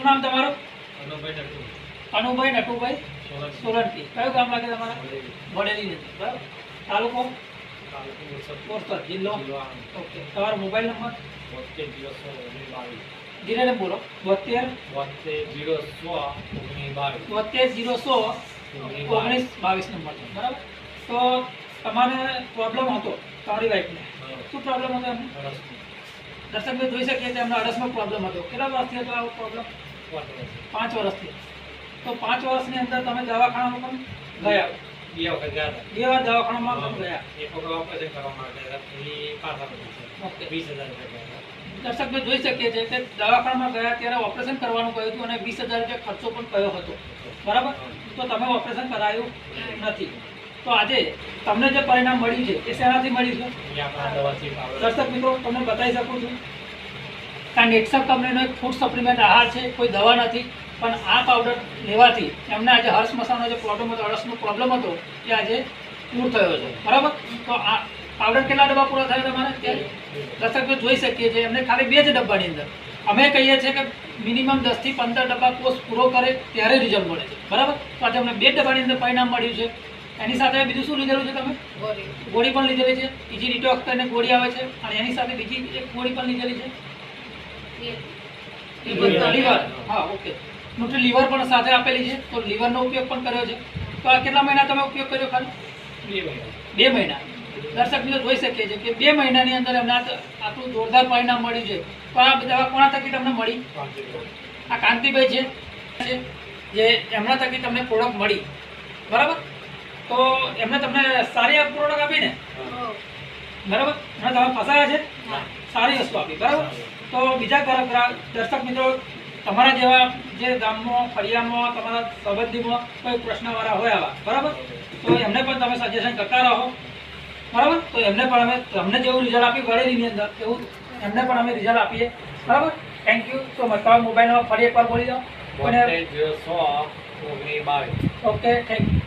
શું નામ તમારું? અનુભાઈ નટુ અનુભાઈ નટુભાઈ સોલંકી. કયું ગામ લાગે તમારે? વડેલી નથી, બરાબર. તાલુકો? બોરસદ. જિલ્લો? ઓકે. તમારો મોબાઈલ નંબર? 72 ધીરે ને બોલો. 72 016 1922 નંબર છે, બરાબર. તો તમારે પ્રોબ્લેમ હતો તમારી વાઈફને, શું પ્રોબ્લેમ હતો એમને? દર્શક ભાઈ જોઈ શકીએ છીએ એમને અડસનો પ્રોબ્લેમ હતો. કેટલા વર્ષથી હતો આવો પ્રોબ્લેમ? 5 વર્ષથી. તો 5 વર્ષની અંદર તમે દવાખાનામાં પણ ગયા? 2 વખત ગયા હતા. 2 વાર દવાખાનામાં પણ ગયા. એક વખત ઓપરેશન કરવા માટે પછી પાછા ઓકે. 20,000 રૂપિયા દર્શક ભાઈ જોઈ શકીએ છીએ કે દવાખાનામાં ગયા ત્યારે ઓપરેશન કરવાનું કહ્યું હતું અને 20,000 રૂપિયા ખર્ચો પણ કયો હતો, બરાબર. તો તમે ઓપરેશન કરાયું નથી. તો આજે તમને જે પરિણામ મળ્યું છે એ શેનાથી મળ્યું છે? દર્શક મિત્રો તમને બતાવી શકું છું કે નેટસપ કંપનીનો એક ફૂડ સપ્લિમેન્ટ આહાર છે, કોઈ દવા નથી. પણ આ પાવડર લેવાથી એમને આજે હર્ષ મસાનો જે પ્રોબ્લેમ હતો, અળસનો પ્રોબ્લેમ હતો, એ આજે દૂર થયો છે, બરાબર. તો આ પાવડર કેટલા ડબ્બા પૂરા થયા તમારે? દર્શક જોઈ શકીએ છીએ એમને ખાલી 2 જ ડબ્બાની અંદર. અમે કહીએ છીએ કે મિનિમમ 10 થી 15 ડબ્બા કોર્સ પૂરો કરે ત્યારે રિઝલ્ટ મળે છે, બરાબર. તો આજે અમને 2 ડબ્બાની અંદર પરિણામ મળ્યું છે. એની સાથે બીજું શું લીધેલું છે તમે? ગોળી પણ લીધેલી છે. ઇઝી ડિટોક્સ કરીને ગોળી આવે છે અને એની સાથે બીજી એક ગોળી પણ લીધેલી છે. લીવર, હા, ઓકે. ન્યુટ્રી લીવર પણ સાથે આપેલી છે, તો લીવરનો ઉપયોગ પણ કર્યો છે. તો આ કેટલા મહિના તમે ઉપયોગ કર્યો ખાલી? 2 મહિના. દર્શક મિત્રો જોઈ શકીએ છીએ કે 2 મહિનાની અંદર એમને આટલું જોરદાર પરિણામ મળ્યું છે. તો આ દવા કોના થકી તમને મળી? આ કાંતિભાઈ છે જે એમના થકી તમને પ્રોડક્ટ મળી, બરાબર. તો એમને તમને સારી પ્રોડક્ટ આપી ને, બરાબર. અને તમે ફસાયા છે, સારી વસ્તુ આપી, બરાબર. તો બીજા દર્શક મિત્રો તમારા જેવા જે ગામમાં ફળિયામાં તમારા સંબંધીમાં કોઈ પ્રશ્નવાળા હોય આવા, બરાબર, તો એમને પણ તમે સજેશન કરતા રહો, બરાબર. તો એમને પણ અમે તમને જેવું રિઝલ્ટ આપ્યું વડેલીની અંદર એવું એમને પણ અમે રિઝલ્ટ આપીએ, બરાબર. Thank you so much. તમારો મોબાઈલ નંબર ફરી એકવાર બોલી દો. 72 016 1922. Okay, thank you.